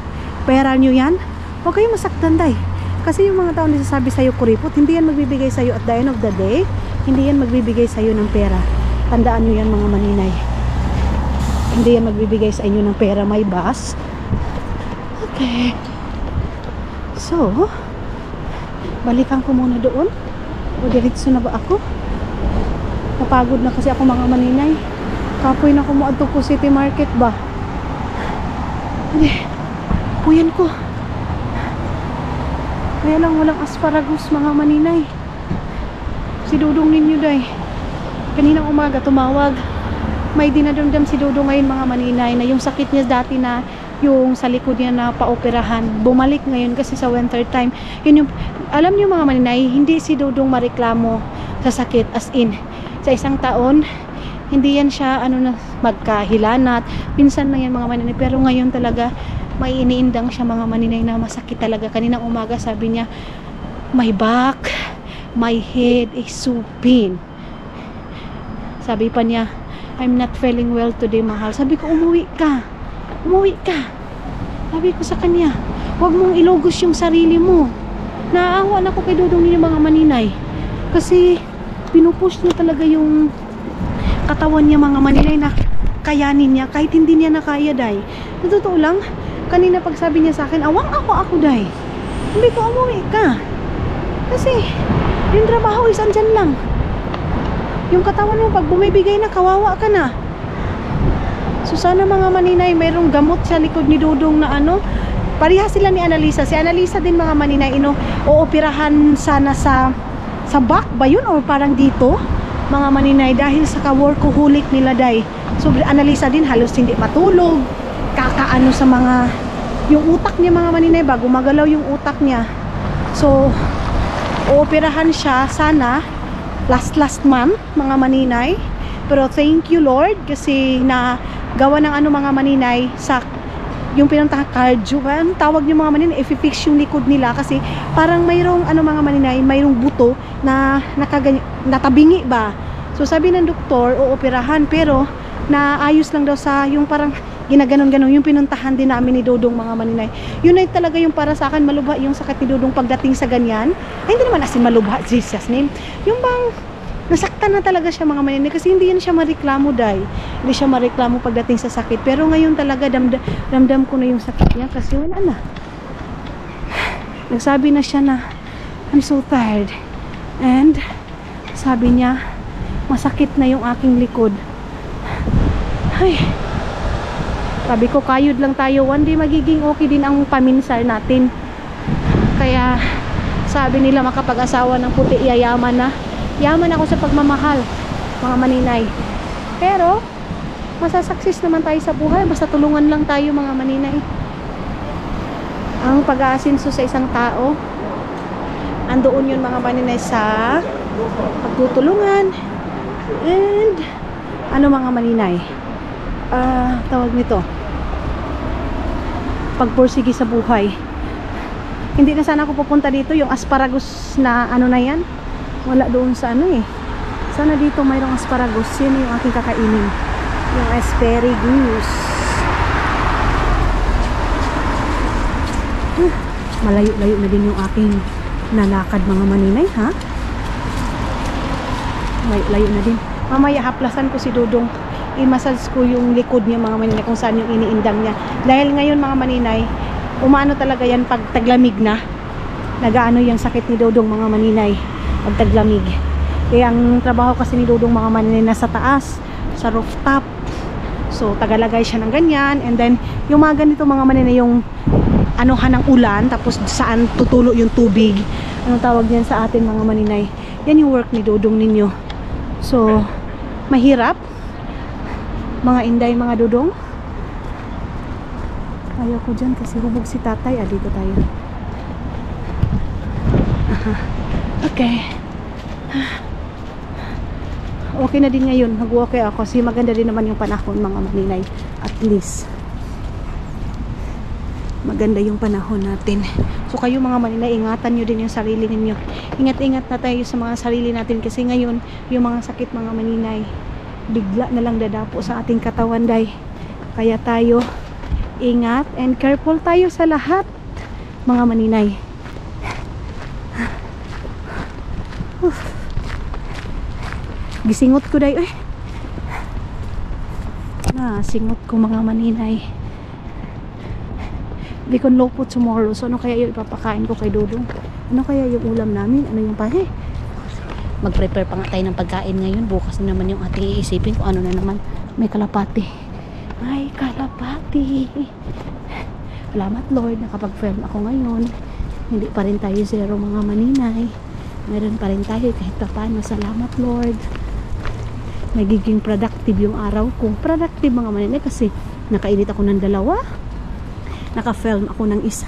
pera nyo yan, huwag kayong masaktan day. Kasi yung mga taong nasasabi sa'yo kuripot, hindi yan magbibigay sa'yo at the end of the day, hindi yan magbibigay sa'yo ng pera. Tandaan nyo yan mga maninay. Hindi yan magbibigay sa inyo ng pera, may bus. Okay. So, balikan ko muna doon. O diretso na ba ako? Napagod na kasi ako mga maninay. Kapoy na kumuadto ko City Market ba? Hindi. Puyan ko. Kaya lang walang asparagus mga maninay. Si Dudong ninyo day. Kaninang umaga tumawag. May dinadamdam si Dudong ngayon mga maninay na yung sakit niya dati na yung sa likod niya na paoperahan, bumalik ngayon kasi sa winter time. Yun yung, alam niyo mga maninay, hindi si Dudong mareklamo sa sakit as in. Sa isang taon, hindi yan siya na magkahilanat. Pinsan lang yan mga maninay. Pero ngayon talaga, may iniindang siya mga maninay na masakit talaga. Kaninang umaga sabi niya, my back, my head is so pain. Sabi pa niya, I'm not feeling well today, mahal. Sabi ko, umuwi ka. Umuwi ka. Sabi ko sa kanya, huwag mong ilugos yung sarili mo. Naaawa na ako kay Dudong ninyo mga maninay. Kasi pinupush niya talaga yung katawan niya mga maninay na kayanin niya kahit hindi niya nakaya day. Sa totoo lang, kanina pag sabi niya sa akin, awang ako day. Sabi ko, umuwi ka. Kasi yung trabaho is andyan lang. Yung katawan mo pag bumibigay na, kawawa ka na. So sana mga maninay, mayroong gamot sa likod ni Dudong na pareha sila ni Annalisa. Si Annalisa din mga maninay, ooperahan sana sa back ba yun? O parang dito, mga maninay, dahil sa ka-workaholic nila day. So Annalisa din halos hindi matulog, kakaano sa mga, yung utak niya mga maninay ba, gumagalaw yung utak niya. So ooperahan siya sana last month mga maninay. Pero thank you Lord kasi na gawa ng mga maninay sa yung pinuntahan cardio, tawag niyo mga maninay, i-fix yung likod nila kasi parang mayroong mga maninay, mayroong buto na natabingi ba. So sabi ng doktor, ooperahan pero naayos lang daw sa yung parang ginaganon-ganon yung pinuntahan din namin ni Dudong mga maninay. Yun ay talaga yung para sa akin malubha yung sakit ni Dudong pagdating sa ganyan. Ay hindi naman asin malubha, Jesus name. Yung bang nasaktan na talaga siya mga maninay kasi hindi yan siya mareklamo day. Hindi siya mareklamo pagdating sa sakit. Pero ngayon talaga damdam ko na yung sakit niya kasi wala na. Nagsabi na siya na I'm so tired. And sabi niya masakit na yung aking likod. Ay. Sabi ko kayod lang tayo. One day magiging okay din ang paminsar natin. Kaya sabi nila makapag-asawa ng puti yayaman na. Yaman ako sa pagmamahal, mga maninay. Pero, masasaksis naman tayo sa buhay. Basta tulungan lang tayo, mga maninay. Ang pag-aasinso sa isang tao, andoon yun, mga maninay, sa pagtutulungan. And, mga maninay? Tawag nito. Pagpursigi sa buhay. Hindi na sana ako pupunta dito. Yung asparagus na na yan. Wala doon sa sana dito mayroong asparagus. Yun yung aking kakainin, yung asparagus. Malayo-layo na din yung aking nalakad mga maninay ha. Layo na din. Mamaya haplasan ko si Dudong, i-massage ko yung likod niya mga maninay kung saan yung iniindang niya. Dahil ngayon mga maninay, umano talaga yan pag taglamig na. Nagaano yung sakit ni Dudong mga maninay pag taglamig. Kaya ang trabaho kasi ni Dudong mga maninay nasa taas, sa rooftop. So tagalagay siya ng ganyan, and then yung mga ganito mga maninay, yung anuhan ng ulan, tapos saan tutulo yung tubig. Anong tawag yan sa atin mga maninay? Yan yung work ni Dudong ninyo. So mahirap. Mga inday, mga dudong. Ayaw ko dyan kasi hubog si tatay. Dito tayo. Okay. Okay na din ngayon. Nag-okay ako kasi maganda din naman yung panahon, mga maninay. At least maganda yung panahon natin. So kayo mga maninay, ingatan nyo din yung sarili ninyo. Ingat-ingat na tayo sa mga sarili natin kasi ngayon yung mga sakit, mga maninay, bigla na lang dadapo sa ating katawan, day. Kaya tayo ingat and careful tayo sa lahat, mga maninay. Gisingot ko, day. Singot ko, mga maninay. Bicon low po tomorrow. So ano kaya yung ipapakain ko kay Dudong? Ano kaya yung ulam namin? Ano yung pahe? Mag-prepare pa nga tayo ng pagkain ngayon. Bukas na naman yung ating iisipin kung ano na naman. May kalapati. May kalapati. Salamat Lord, nakapag-film ako ngayon. Hindi pa rin tayo zero, mga maninay. Meron pa rin tayo kahit pa paano. Salamat Lord. Nagiging productive yung araw ko. Productive, mga maninay, kasi nakainit ako ng 2. Naka-film ako ng 1.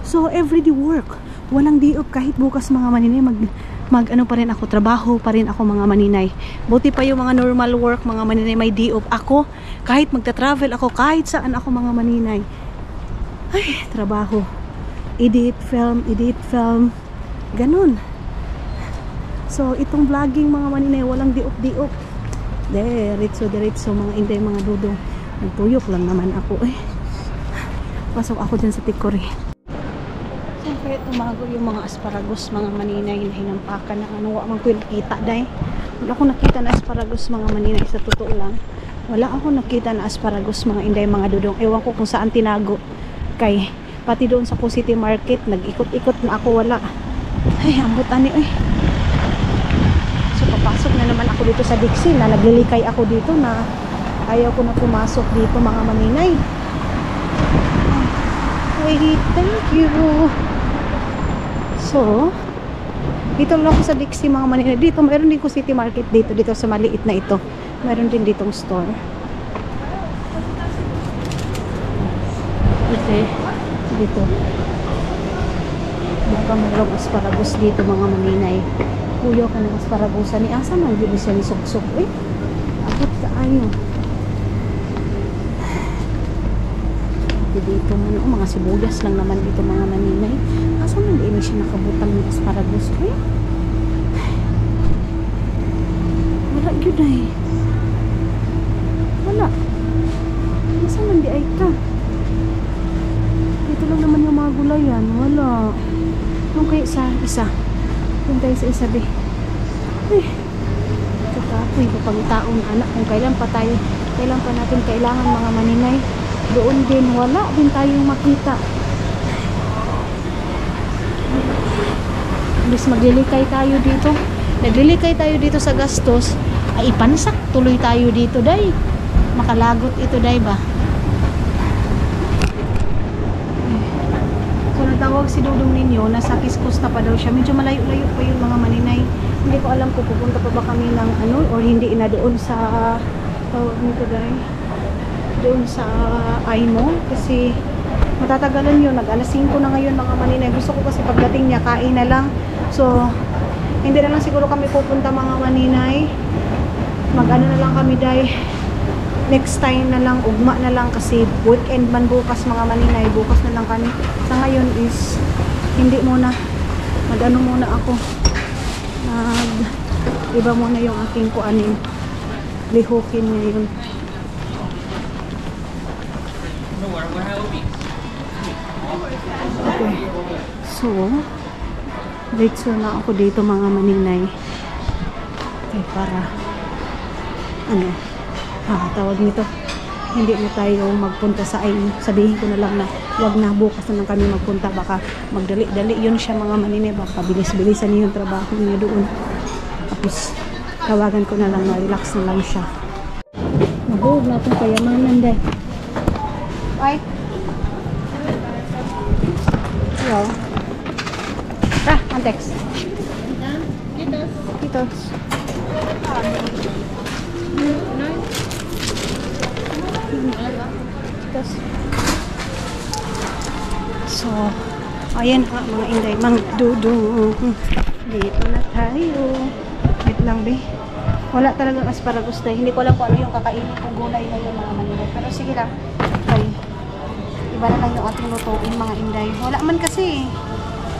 So everyday work, walang day off. Kahit bukas, mga maninay, mag ano pa rin ako, trabaho pa rin ako, mga maninay. Buti pa yung mga normal work, mga maninay, may day off ako. Kahit magta-travel ako, kahit saan ako, mga maninay, ay, trabaho. Edit film, ganun. So itong vlogging, mga maninay, walang day off. Diretso, mga inday, mga dudong. Nagtuyok lang naman ako, pasok ako dyan sa Tikori. Siyempre tumago yung mga asparagus, mga maninay, na hinampakan ng ano. Wala ko nakita, day. Wala ako nakita na asparagus, mga maninay, sa totoo lang. Wala ako nakita na asparagus, mga inday, mga dudong. Ewan ko kung saan tinago. Kay pati doon sa City Market, nag-ikot-ikot na ako, wala. Ay, ambutan ni, So papasok na naman ako dito sa Dixie, na naglilikay ako dito, na ayaw ko na pumasok dito, mga maninay. Thank you. So dito lang ako sa Dixie, mga maninay. Dito meron din ko City Market dito sa maliit na ito. Meron din ditong store. Okay. Dito baka mayroong asparagus dito, mga maninay. Kuyo ka ng asparagusan ni asa man di siya ni suksok, abot ka ayo. Dito man, mga sibuyas lang naman dito, mga maninay. Asa man di siya nakabutang ng asparagus, wala yun, wala. Asa man di ay ka? Dito lang naman yung mga gulayan, wala. Nung kaya sa isa, kung tayo sa isa, kakapoy ko pang taon, anak, kung kailan pa natin kailangan, mga maninay. Doon din, wala din tayong makita. Bis maglilikay tayo dito. Naglilikay tayo dito sa gastos. Ay, ipansak tuloy tayo dito, day. Makalagot ito, day ba? So, natawag si Dudong ninyo. Nasa Kiskus na pa daw siya. Medyo malayo-layo pa yung mga maninay. Hindi ko alam kung pupunta pa ba kami ng ano, or hindi na doon sa tawag nito, day. Doon sa Aino, kasi matatagalan yun. Nag-alas 5 na ngayon, mga maninay. Gusto ko kasi pagdating niya, kain na lang. So hindi na lang siguro kami pupunta, mga maninay. Mag-ano na lang kami, day. Next time na lang, ugma na lang, kasi weekend man bukas, mga maninay. Bukas na lang kami. Sa ngayon is hindi muna, mag-ano muna ako, iba muna yung aking kuanin, lihukin ngayon. Okay. So diretso na ako dito, mga maninay. Okay, para ano, tawag nito, hindi na tayo magpunta sa ay, sabihin ko na lang na wag na, bukas na lang kami magpunta. Baka magdali-dali yun siya, mga maninay. Baka bilis-bilisan niya yung trabaho niya doon. Tapos tawagan ko na lang na relax na lang siya. Mabuog na itong kayamanan, day. Bye. Hello. Antex. Kitos. So, ayan nga mga inday, mga dudong. Dito na tayo. Wait lang, be. Wala talagang asparagus dahil hindi ko alam kung ano yung kakainin kong gulay ngayon mga manilay. Pero sige lang. Okay. Iba na lang yung ating lutuin mga inday. Wala man kasi.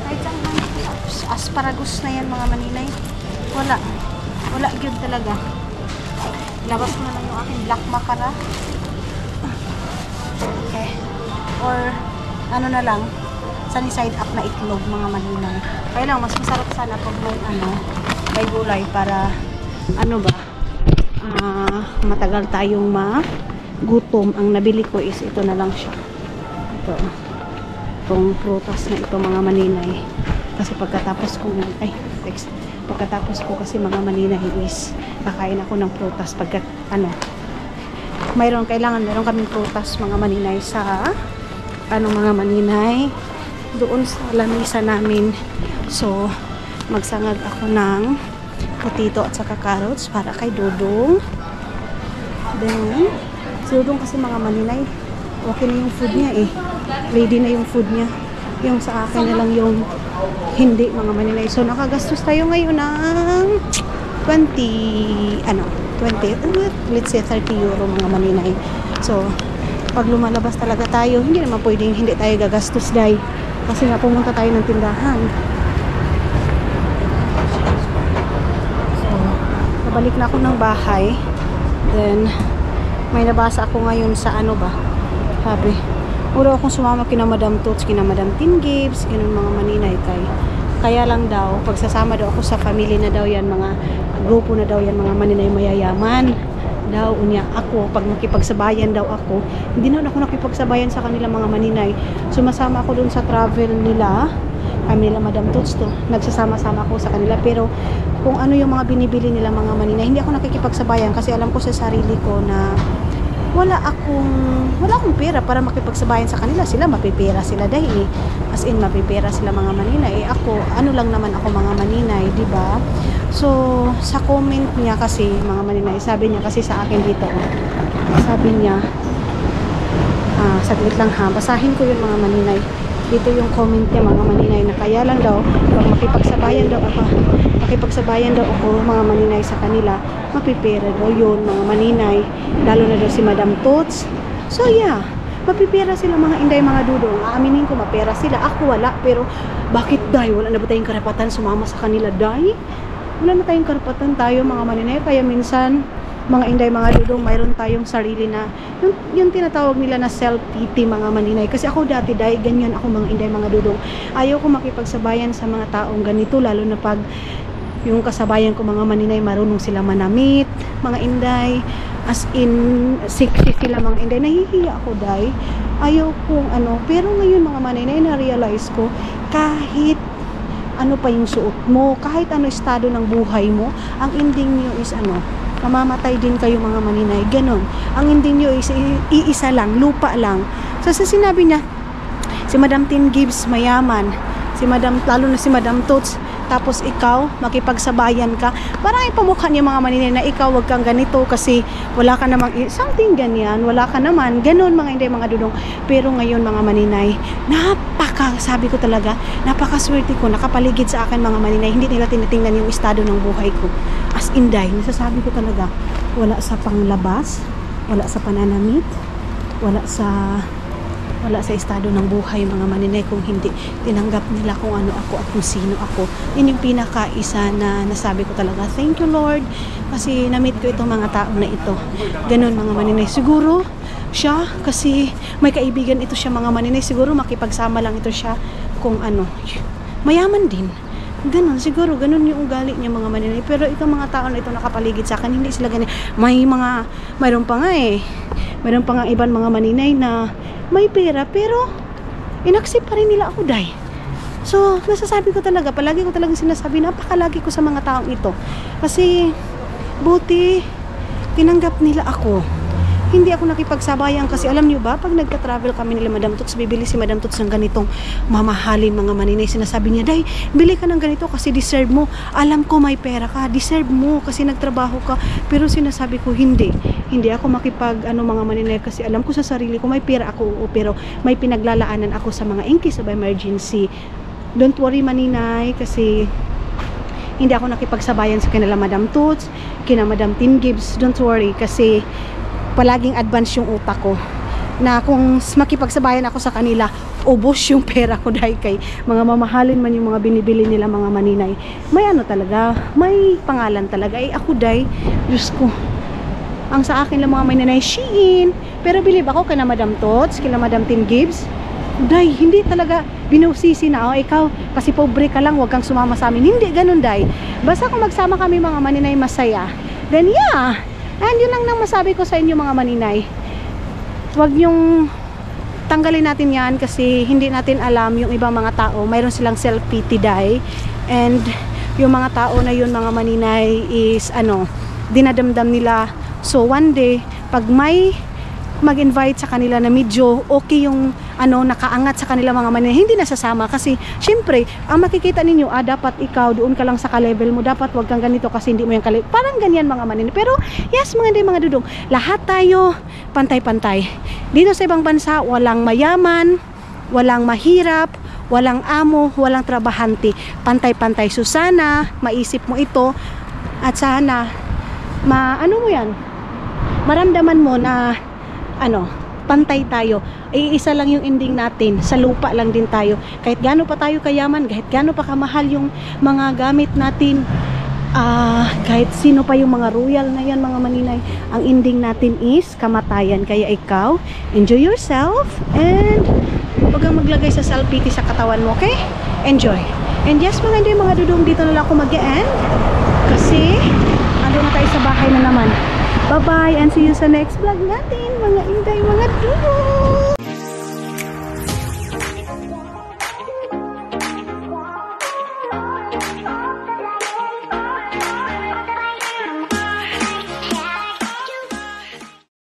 Kahit saan man. Asparagus na yan mga manilay. Wala. Wala yun talaga. Labas ko na lang yung aking black macara. Okay. Or ano na lang. Sunny side up na itlog mga manilay. Kaya lang mas masarap sana pag may gulay para ano ba, matagal tayong magutom. Ang nabili ko is ito na lang siya. Ito. Itong prutas na ito mga maninay. Kasi pagkatapos ko kasi mga maninay is kakain ako ng prutas pagka meron kaming prutas mga maninay sa mga maninay doon sa lamisa namin. So magsangag ako ng potato at saka carrots para kay Dudong. Then, si Dudong kasi mga maninay, okay na yung food niya eh. Ready na yung food niya. Yung sa akin na lang yung hindi mga maninay. So, nakagastos tayo ngayon ng 20, let's say 30 euro mga maninay. So, pag lumalabas talaga tayo, hindi naman pwedeng hindi tayo gagastos dahil kasi nga pumunta tayo ng tindahan. Balik na ako ng bahay. Then, may nabasa ako ngayon sa sabi, uro akong sumama kina Madam Toots, kina Madam Tin Gibbs, ganun mga maninay kaya lang daw, pagsasama daw ako sa family na daw yan, mga grupo na daw yan, mga maninay mayayaman daw, unya ako, pag makipagsabayan daw ako, hindi na ako nakipagsabayan sa kanila mga maninay. Sumasama ako dun sa travel nila, kami nila Madam Toots to, nagsasama-sama ako sa kanila, pero kung ano yung mga binibili nila mga maninay, hindi ako nakikipagsabayan kasi alam ko sa sarili ko na wala akong pera para makipagsabayan sa kanila. Sila mapipera sila dahil as in mapipera sila mga maninay. Ako, lang naman ako mga maninay, di ba? So, sa comment niya kasi mga maninay, sabi niya kasi sa akin dito, sabi niya, saglit lang ha, basahin ko yung mga maninay. Dito yung comment niya mga maninay na kaya lang daw pag makipagsabayan daw ako mga maninay sa kanila, mapipera daw yun mga maninay, lalo na daw si Madam Toots. So yeah, mapipera sila mga inday mga dudong. Aaminin ko mapera sila, ako wala. Pero bakit dahi? Wala na ba tayong karapatan sumama sa kanila dahi? Wala na tayong karapatan tayo mga maninay. Kaya minsan mga inday mga dudong, mayroon tayong sarili na yung tinatawag nila na self-pity mga maninay. Kasi ako dati dahil ganyan ako mga inday mga dudong, ayaw ko makipagsabayan sa mga taong ganito, lalo na pag yung kasabayan ko mga maninay marunong sila manamit mga inday, as in sexy sila mga inday, nahihiya ako dahil ayaw kong pero ngayon mga maninay na-realize ko kahit ano pa yung suot mo, kahit ano estado ng buhay mo, ang ending nyo is mamamatay din kayo mga maninay, ganon. Ang ending nyo is iisa lang, lupa lang. So sa sinabi niya, si Madam Tin Gibbs mayaman, lalo na si Madam Toots, tapos ikaw, makipagsabayan ka, parang ipamukha niya mga maninay na ikaw wag kang ganito kasi wala ka namang something ganyan, wala ka naman, ganon mga inday mga dudong. Pero ngayon mga maninay, sabi ko talaga, napakaswerte ko, nakapaligid sa akin mga maninay, hindi nila tinitingnan yung estado ng buhay ko. As inday, nasasabi ko talaga, wala sa panglabas, wala sa pananamit, wala sa estado ng buhay mga maninay kung hindi tinanggap nila kung ano ako at kung sino ako. Yun yung pinakaisa na nasabi ko talaga, thank you Lord, kasi na-meet ko itong mga tao na ito. Ganon mga maninay. Siguro siya, kasi may kaibigan ito siya mga maninay, siguro makipagsama lang ito siya kung mayaman din. Ganon, siguro ganon yung ugali niya mga maninay. Pero itong mga tao na ito nakapaligid sa akin, hindi sila ganyan. Mayroon pa nga ibang mga maninay na may pera, pero inaccept pa rin nila ako dahil. So, nasasabi ko talaga, palagi ko talagang sinasabi, napakalagi ko sa mga taong ito. Kasi, buti, tinanggap nila ako. hindi ako nakipagsabayan kasi alam niyo ba, pag nagka-travel kami nila Madam Tots, bibili si Madam Tots ng ganitong mamahalin mga maninay. Sinasabi niya, "Day, bili ka ng ganito kasi deserve mo. Alam ko may pera ka, deserve mo kasi nagtrabaho ka." Pero sinasabi ko, hindi ako mga maninay kasi alam ko sa sarili ko may pera ako, pero may pinaglalaanan ako sa mga in case of emergency. Don't worry maninay kasi hindi ako nakipagsabayan sa kanila Madam Tots, kina Madam Tin Gibbs. Don't worry kasi palaging advance yung utak ko na kung makipagsabayan ako sa kanila, ubos yung pera ko dahil kay mga mamahalin man yung mga binibili nila mga maninay. May ano talaga, may pangalan talaga. Ako dahil, Diyos ko, ang sa akin lang mga maninay, Shein. Pero believe ako kina Madam Tots, kina Madam Tin Gibbs, Day, hindi talaga binusisi na, ikaw, kasi pobre ka lang, wag kang sumama sa amin. Hindi, ganun, Day. Basta kung magsama kami mga maninay masaya, then yeah. And yun lang nang masabi ko sa inyo mga maninay. Wag yung tanggalin natin yan kasi hindi natin alam yung ibang mga tao. Mayroon silang self-pity, Day. And yung mga tao na yun mga maninay is dinadamdam nila. So one day, pag may mag-invite sa kanila na medyo okay yung nakaangat sa kanila mga maninay, hindi nasasama kasi syempre ang makikita ninyo dapat ikaw doon ka lang sa ka-level mo, dapat wag kang ganito kasi hindi mo yung ka-level, parang ganyan mga maninay. Pero yes mga dudong, lahat tayo pantay-pantay dito sa ibang bansa. Walang mayaman, walang mahirap, walang amo, walang trabahante, pantay-pantay. So sana maisip mo ito at sana maramdaman mo na pantay tayo. Iisa lang yung ending natin. Sa lupa lang din tayo. Kahit gaano pa tayo kayaman, kahit gaano pa kamahal yung mga gamit natin, kahit sino pa yung mga royal na yan mga maninay, ang ending natin is kamatayan. Kaya ikaw, enjoy yourself and huwag kang maglagay sa self-pity sa katawan mo, okay? Enjoy. And yes mga dudong, dito na lang ako mag-e-end kasi ando na tayo sa bahay na naman. Bye-bye and see you sa next vlog natin, mga inday, mga dudong!